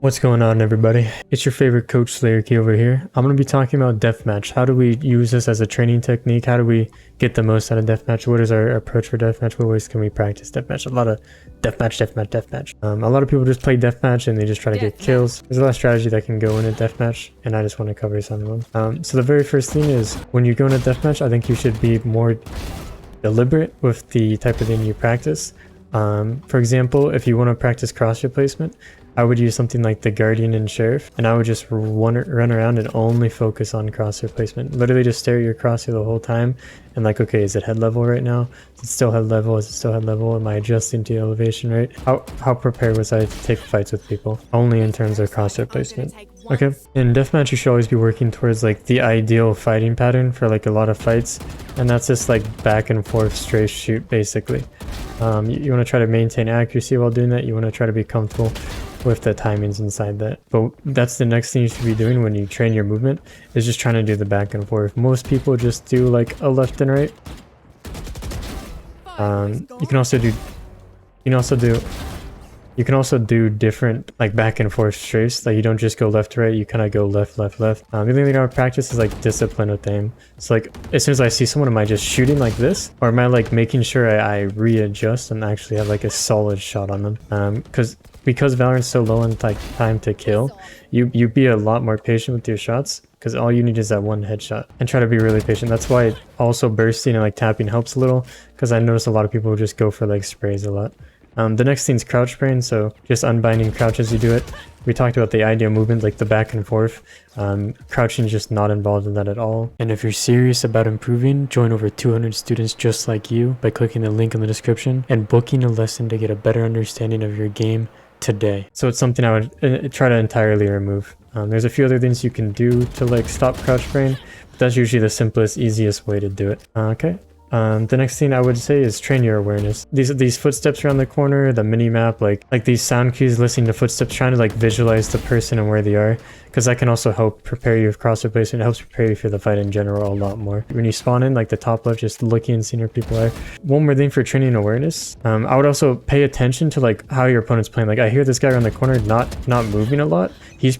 What's going on, everybody? It's your favorite coach Slayer Key over here. I'm going to be talking about Deathmatch. How do we use this as a training technique? How do we get the most out of Deathmatch? What is our approach for Deathmatch? What ways can we practice Deathmatch? A lot of Deathmatch. A lot of people just play Deathmatch and they just try to get kills. There's a lot of strategy that can go into Deathmatch, and I just want to cover some of them. So the very first thing is, when you go into Deathmatch, I think you should be more deliberate with the type of thing you practice. For example, if you want to practice crosshair placement, I would use something like the Guardian and Sheriff, and I would just run around and only focus on crosshair placement. Literally just stare at your crosshair the whole time and like, okay, is it head level right now? Is it still head level? Is it still head level? Am I adjusting to the elevation rate? How prepared was I to take fights with people? Only in terms of crosshair placement. Okay, in Deathmatch you should always be working towards like the ideal fighting pattern for like a lot of fights, and that's just like back and forth strafe shoot basically. You want to try to maintain accuracy while doing that. You want to try to be comfortable with the timings inside that. But that's the next thing you should be doing when you train your movement, is just trying to do the back and forth. Most people just do like a left and right. You can also do different like back and forth strafes. Like you don't just go left to right, you kind of go left. The only thing I would practice is like discipline with aim. So like as soon as I see someone, am I just shooting like this, or am I like making sure I readjust and actually have like a solid shot on them? Because Valorant's so low in like time to kill, you be a lot more patient with your shots, because all you need is that one headshot, and try to be really patient. That's why also bursting and like tapping helps a little, because I notice a lot of people just go for like sprays a lot. The next thing is crouch spraying, so just unbinding crouch as you do it. We talked about the ideal movement, like the back and forth. Crouching is just not involved in that at all. And if you're serious about improving, join over 200 students just like you by clicking the link in the description and booking a lesson to get a better understanding of your game today. So it's something I would try to entirely remove. There's a few other things you can do to like stop crouch spraying, but that's usually the simplest, easiest way to do it. Okay. The next thing I would say is train your awareness. These footsteps around the corner, the mini map, like these sound cues, listening to footsteps, trying to like visualize the person and where they are, because that can also help prepare you with crosshair placement. It helps prepare you for the fight in general a lot more. When you spawn in, like the top left, just looking and seeing where people are. One more thing for training awareness, I would also pay attention to like how your opponent's playing. Like I hear this guy around the corner not moving a lot. He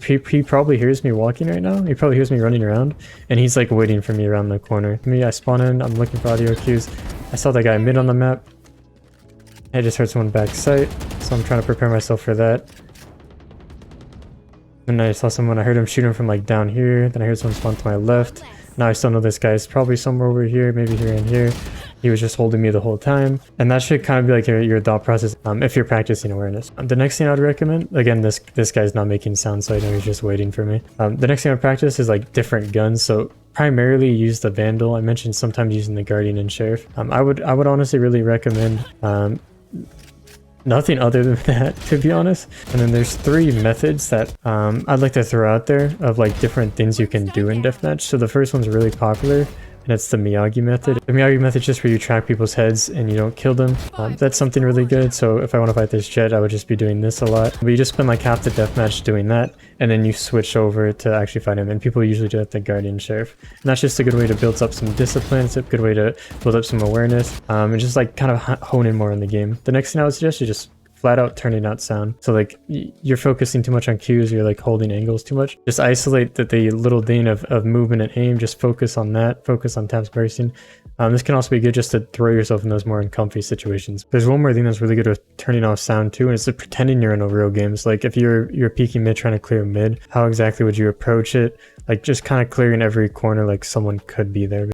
probably hears me walking right now. He probably hears me running around, and he's like waiting for me around the corner. Me, I spawn in, I'm looking for audio cues. I saw that guy mid on the map. I just heard someone back sight, so I'm trying to prepare myself for that. And I saw someone, I heard him shooting from like down here, then I heard someone spawn to my left. Now I still know this guy's probably somewhere over here, maybe here and here. He was just holding me the whole time, and that should kind of be like your thought process if you're practicing awareness. The next thing I would recommend, again, this guy's not making sound, so I know he's just waiting for me. The next thing I would practice is like different guns. So primarily use the vandal. I mentioned sometimes using the Guardian and Sheriff. I would honestly really recommend nothing other than that, to be honest. And then there's three methods that I'd like to throw out there of like different things you can do in Deathmatch. So the first one's really popular, and it's the Miyagi method. The Miyagi method is just where you track people's heads and you don't kill them. That's something really good. So if I want to fight this Jet, I would just be doing this a lot. But you just spend like half the deathmatch doing that, and then you switch over to actually fight him. And people usually do it the Guardian Sheriff. And that's just a good way to build up some discipline. It's a good way to build up some awareness, and just like kind of hone in more in the game. The next thing I would suggest is just flat out turning out sound. So like you're focusing too much on cues, you're like holding angles too much. Just isolate the little thing of movement and aim. Just focus on that. Focus on taps bursting. This can also be good just to throw yourself in those more uncomfy situations. There's one more thing that's really good with turning off sound too, and it's pretending you're in a real game. So like if you're peeking mid, trying to clear mid, how exactly would you approach it? Like just kind of clearing every corner like someone could be there.